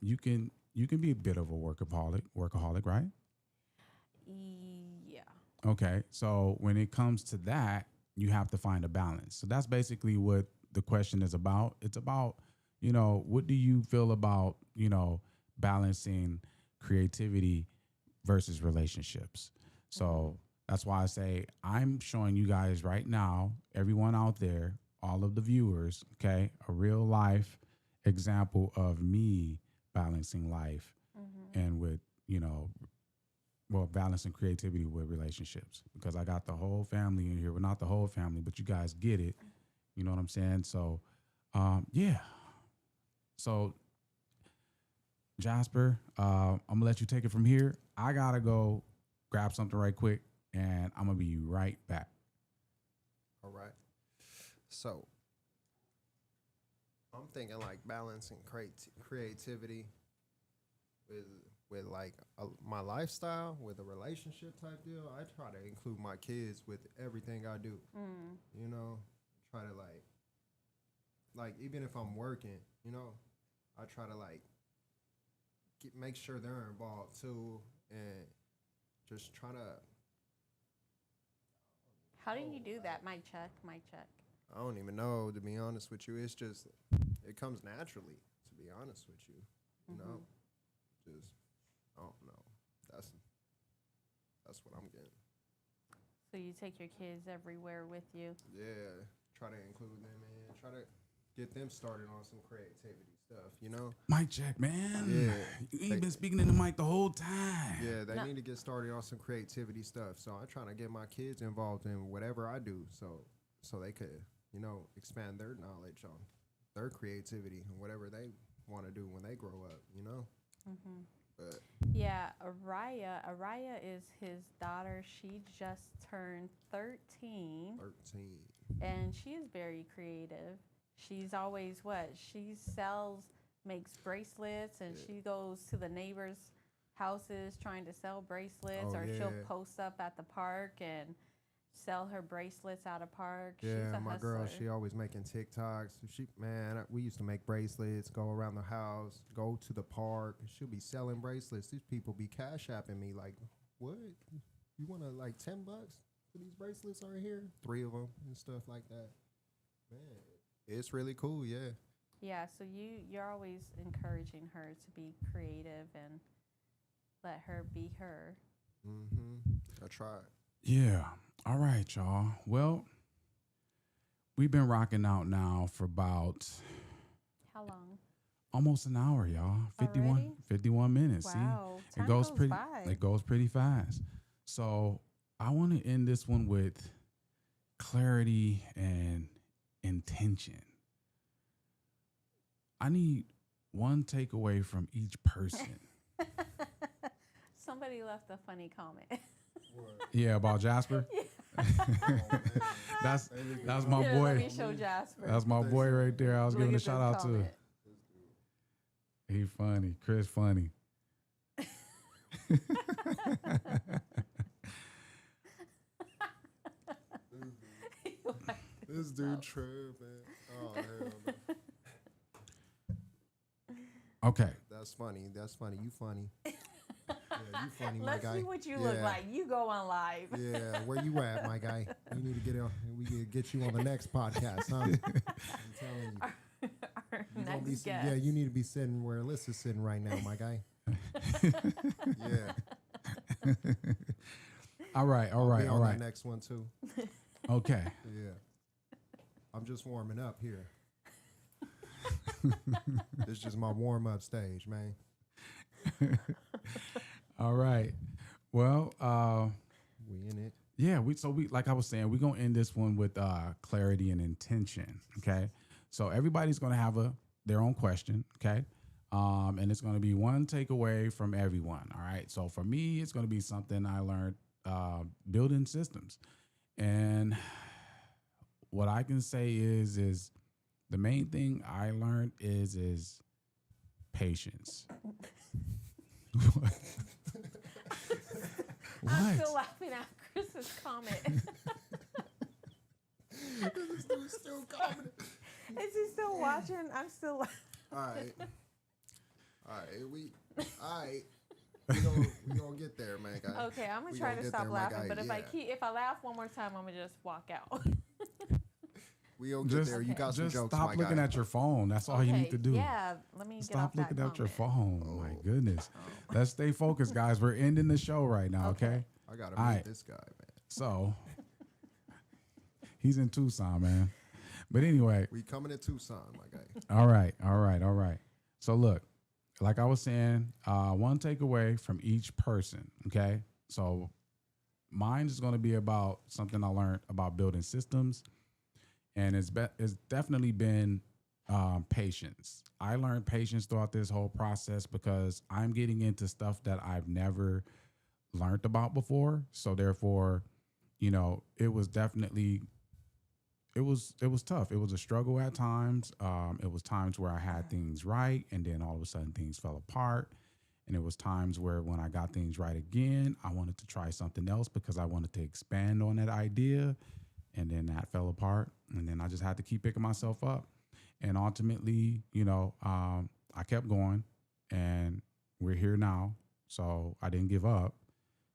Speaker 1: you can be a bit of a workaholic, right?
Speaker 3: Yeah.
Speaker 1: Okay. So when it comes to that, you have to find a balance. So that's basically what the question is about. It's about, what do you feel about, balancing creativity versus relationships?
Speaker 3: Hmm.
Speaker 1: So that's why I say I'm showing you guys right now, everyone out there, all of the viewers, okay, a real life example of me balancing life
Speaker 3: Hmm.
Speaker 1: and with, you know, balancing creativity with relationships because I got the whole family in here. Well, not the whole family, but you guys get it. You know what I'm saying? So, yeah. So, Jasper, I'm gonna let you take it from here. I gotta go grab something right quick, and I'm gonna be right back.
Speaker 2: All right. So I'm thinking like balancing creativity with like my lifestyle with a relationship type deal. I try to include my kids with everything I do.
Speaker 3: Mm.
Speaker 2: You know, try to like even if I'm working, I try to like make sure they're involved too, and just try to.
Speaker 3: How do
Speaker 2: Oh,
Speaker 3: you do that? Mic check. Mic check.
Speaker 2: I don't even know, to be honest with you. It's just it comes naturally. To be honest with you, you know,
Speaker 3: Hmm.
Speaker 2: just I don't know. That's that's what I'm getting.
Speaker 3: So you take your kids everywhere with you.
Speaker 2: Yeah, try to include them in. Try to get them started on some creativity stuff, you know?
Speaker 1: Mic check, man.
Speaker 2: Yeah.
Speaker 1: You ain't been speaking in the mic the whole time.
Speaker 2: Yeah, they
Speaker 3: No.
Speaker 2: need to get started on some creativity stuff. So I'm trying to get my kids involved in whatever I do so they could, you know, expand their knowledge on their creativity and whatever they want to do when they grow up, you know?
Speaker 3: Mm-hmm.
Speaker 2: But
Speaker 3: Yeah, Araya is his daughter. She just turned 13,
Speaker 2: 13.
Speaker 3: and she is very creative. She's always what? She makes bracelets, and
Speaker 2: Yeah.
Speaker 3: she goes to the neighbors' houses trying to sell bracelets,
Speaker 2: Oh,
Speaker 3: or she'll
Speaker 2: yeah.
Speaker 3: post up at the park and sell her bracelets out of park. She's
Speaker 2: Yeah,
Speaker 3: a
Speaker 2: my
Speaker 3: hustler.
Speaker 2: girl, she always making TikToks. We used to make bracelets, go around the house, go to the park. She'll be selling bracelets. These people be cash apping me like, what? You want to like $10 for these bracelets right here? 3 of them and stuff like that. Man, it's really cool, yeah.
Speaker 3: Yeah, so you're always encouraging her to be creative and let her be her.
Speaker 2: I tried.
Speaker 1: Yeah. All right, y'all. Well, we've been rocking out now for about
Speaker 3: How long?
Speaker 1: almost an hour, y'all. 51,
Speaker 3: Already?
Speaker 1: 51 minutes.
Speaker 3: Wow,
Speaker 1: See,
Speaker 3: time
Speaker 1: it goes
Speaker 3: goes
Speaker 1: pretty.
Speaker 3: by.
Speaker 1: It goes pretty fast. So I want to end this one with clarity and intention. I need one takeaway from each person.
Speaker 3: Somebody left a funny comment.
Speaker 1: Yeah, about Jasper. That's my
Speaker 3: Here,
Speaker 1: boy.
Speaker 3: let me show Jasper.
Speaker 1: That's my boy right there. I was
Speaker 3: Look
Speaker 1: giving a
Speaker 3: at
Speaker 1: shout
Speaker 3: this
Speaker 1: out to.
Speaker 3: comment.
Speaker 1: He funny. Chris funny.
Speaker 2: This dude tripping. Oh, hell no.
Speaker 1: Okay.
Speaker 2: That's funny. That's funny. You funny. Yeah, you funny, my
Speaker 3: Let's
Speaker 2: guy.
Speaker 3: see what you look
Speaker 2: Yeah.
Speaker 3: like. You go on live.
Speaker 2: Yeah, where you at, my guy? We need to get on. We can get you on the next podcast, huh? I'm telling you.
Speaker 3: Our
Speaker 2: You gonna
Speaker 3: next
Speaker 2: be,
Speaker 3: guest.
Speaker 2: yeah, you need to be sitting where Alyssa's sitting right now, my guy. Yeah.
Speaker 1: All right. All
Speaker 2: I'll
Speaker 1: right.
Speaker 2: be
Speaker 1: All
Speaker 2: on
Speaker 1: right.
Speaker 2: that next one too.
Speaker 1: Okay.
Speaker 2: Yeah. I'm just warming up here. This is just my warm up stage, man.
Speaker 1: All right. Well,
Speaker 2: We in it.
Speaker 1: yeah, we like I was saying, we're gonna end this one with clarity and intention. Okay. So everybody's gonna have their own question, okay? And it's gonna be one takeaway from everyone. All right. So for me, it's gonna be something I learned building systems. And what I can say is the main thing I learned is patience.
Speaker 3: I'm
Speaker 1: What?
Speaker 3: still laughing at Chris's comment.
Speaker 2: This dude's still coming.
Speaker 3: Is he still watching? I'm still.
Speaker 2: All right. All right. We gonna get there, man, guy.
Speaker 3: Okay, I'm gonna
Speaker 2: We
Speaker 3: try
Speaker 2: gonna
Speaker 3: to
Speaker 2: get
Speaker 3: stop
Speaker 2: there, my
Speaker 3: laughing.
Speaker 2: guy.
Speaker 3: But
Speaker 2: Yeah.
Speaker 3: if I laugh one more time, I'm gonna just walk out.
Speaker 2: We gonna get there. You got some
Speaker 1: Just
Speaker 2: jokes,
Speaker 1: stop
Speaker 2: my
Speaker 1: looking
Speaker 2: guy.
Speaker 1: at your phone. That's all you need to do.
Speaker 3: Yeah, let me get
Speaker 1: Stop
Speaker 3: off that
Speaker 1: looking at your
Speaker 3: comment.
Speaker 1: phone. My goodness. Let's stay focused, guys. We're ending the show right now, okay?
Speaker 2: I gotta
Speaker 1: All
Speaker 2: meet
Speaker 1: right.
Speaker 2: this guy, man.
Speaker 1: So he's in Tucson, man. But anyway,
Speaker 2: We coming to Tucson, my guy.
Speaker 1: all right. So look, like I was saying, one takeaway from each person, okay? So mine is going to be about something I learned about building systems, and it's definitely been patience. I learned patience throughout this whole process because I'm getting into stuff that I've never learned about before. So therefore, it was definitely it was tough. It was a struggle at times. It was times where I had things right, and then all of a sudden things fell apart. And it was times where when I got things right again, I wanted to try something else because I wanted to expand on that idea, and then that fell apart. And then I just had to keep picking myself up. And ultimately, I kept going, and we're here now. So I didn't give up.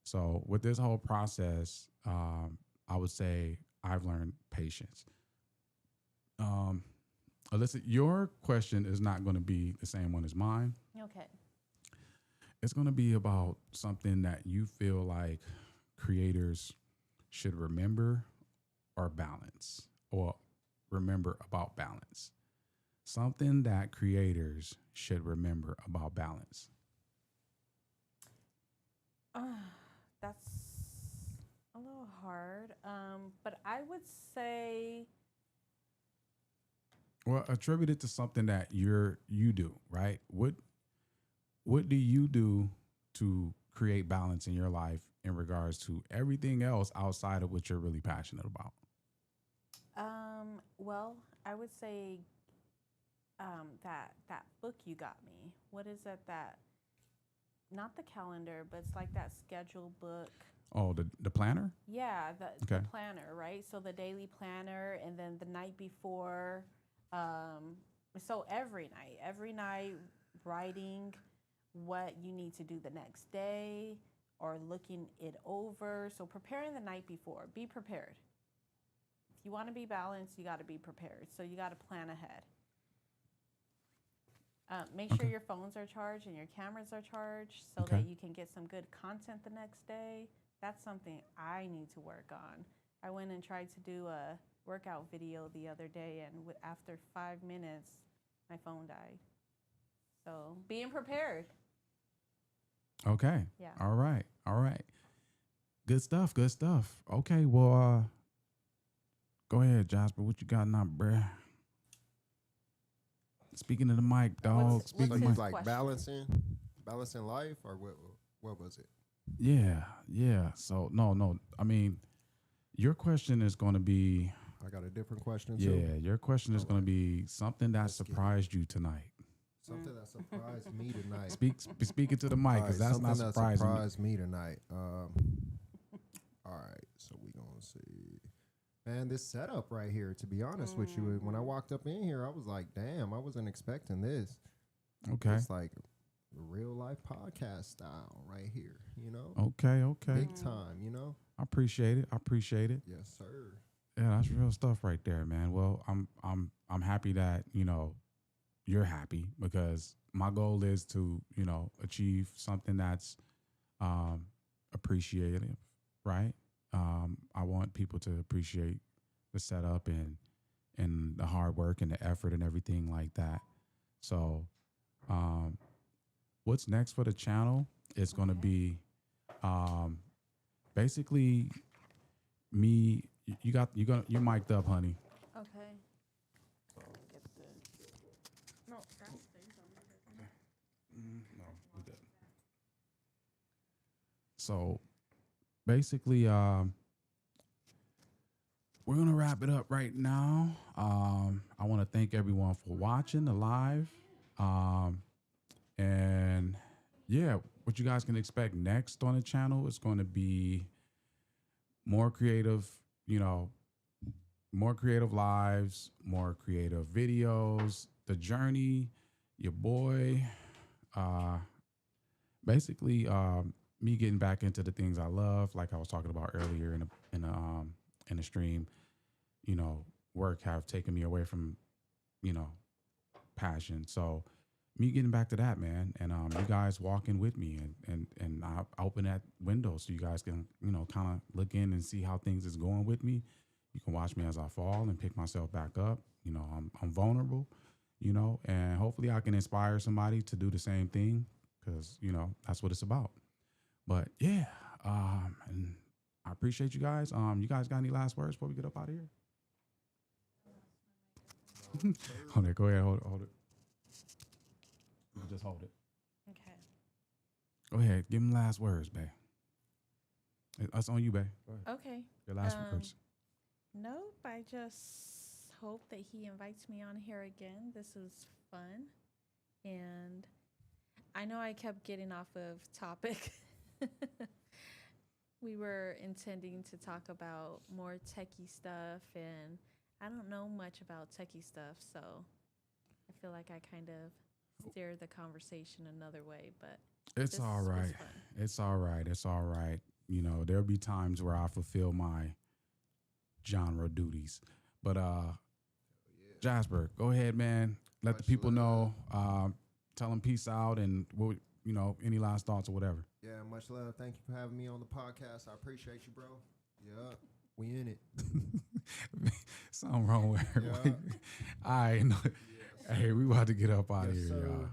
Speaker 1: So with this whole process, I would say I've learned patience. Alyssa, your question is not going to be the same one as mine.
Speaker 3: Okay.
Speaker 1: It's going to be about something that you feel like creators should remember or balance, or remember about balance. Something that creators should remember about balance.
Speaker 3: That's a little hard. But I would say,
Speaker 1: Well, attribute it to something that you do, right? What do you do to create balance in your life in regards to everything else outside of what you're really passionate about?
Speaker 3: well, I would say that book you got me. What is it that? Not the calendar, but it's like that schedule book.
Speaker 1: Oh, the planner?
Speaker 3: Yeah, the
Speaker 1: Okay.
Speaker 3: planner, right? So the daily planner, and then the night before. So every night, writing what you need to do the next day or looking it over. So preparing the night before. Be prepared. If you want to be balanced, you got to be prepared. So you got to plan ahead. Make sure
Speaker 1: Okay.
Speaker 3: your phones are charged and your cameras are charged so
Speaker 1: Okay.
Speaker 3: that you can get some good content the next day. That's something I need to work on. I went and tried to do a workout video the other day, and after 5 minutes, my phone died. So being prepared.
Speaker 1: Okay.
Speaker 3: Yeah.
Speaker 1: All right. All right. Good stuff. Good stuff. Okay. Well, go ahead, Jasper. What you got now, bruh? Speaking to the mic, dog.
Speaker 3: What's
Speaker 1: Speak
Speaker 2: So
Speaker 1: to
Speaker 2: you
Speaker 1: my
Speaker 3: his
Speaker 2: like
Speaker 3: question?
Speaker 2: balancing life, or what was it?
Speaker 1: Yeah, yeah. So no. I mean, your question is going to be
Speaker 2: I got a different question
Speaker 1: yeah.
Speaker 2: too.
Speaker 1: Your question is
Speaker 2: All
Speaker 1: going to
Speaker 2: right.
Speaker 1: be something that
Speaker 2: Let's get it.
Speaker 1: surprised you tonight.
Speaker 2: Something that surprised me tonight.
Speaker 1: Speaking to the mic
Speaker 2: All
Speaker 1: because
Speaker 2: right,
Speaker 1: that's not
Speaker 2: something that
Speaker 1: surprising me.
Speaker 2: surprised me tonight. All right, so we gonna see. Man, this setup right here. To be honest with you, when I walked up in here, I was like, "Damn, I wasn't expecting this."
Speaker 1: Okay.
Speaker 2: It's like real life podcast style right here. You know,
Speaker 1: Okay.
Speaker 2: big time. You know.
Speaker 1: I appreciate it.
Speaker 2: Yes, sir.
Speaker 1: Yeah, that's real stuff right there, man. Well, I'm happy that you're happy because my goal is to achieve something that's appreciative, right? I want people to appreciate the setup and the hard work and the effort and everything like that. So, what's next for the channel is going to be basically me. You're mic'd up, honey.
Speaker 3: Okay. No,
Speaker 1: No, we good. So basically, we're gonna wrap it up right now. I want to thank everyone for watching the live, and yeah, what you guys can expect next on the channel is going to be more creative, more creative lives, more creative videos, the journey, your boy, basically me getting back into the things I love, like I was talking about earlier in the stream. Work have taken me away from passion. So me getting back to that, man, and you guys walking with me, and I open that window so you guys can kind of look in and see how things is going with me. You can watch me as I fall and pick myself back up. I'm vulnerable, and hopefully I can inspire somebody to do the same thing because that's what it's about. But yeah, and I appreciate you guys. You guys got any last words before we get up out of here? Hold it. Go ahead. Hold it. Just hold it.
Speaker 3: Okay.
Speaker 1: Go ahead. Give them last words, babe. That's on you, babe. Go ahead.
Speaker 3: Okay.
Speaker 1: Your last words.
Speaker 3: Nope. I just hope that he invites me on here again. This is fun. And I know I kept getting off of topic. We were intending to talk about more techie stuff, and I don't know much about techie stuff, so I feel like I kind of steered the conversation another way, but
Speaker 1: It's all right. It's all right. It's all right. There'll be times where I fulfill my genre duties. But Jasper, go ahead, man. Let the
Speaker 2: Much
Speaker 1: people
Speaker 2: love.
Speaker 1: know. Tell them peace out and any last thoughts or whatever.
Speaker 2: Yeah, much love. Thank you for having me on the podcast. I appreciate you, bro. Yeah, we in it.
Speaker 1: Something wrong with her.
Speaker 2: Yeah.
Speaker 1: I know.
Speaker 2: Yes,
Speaker 1: Hey, we about to get up out of
Speaker 2: Yes,
Speaker 1: here,
Speaker 2: sir.
Speaker 1: y'all.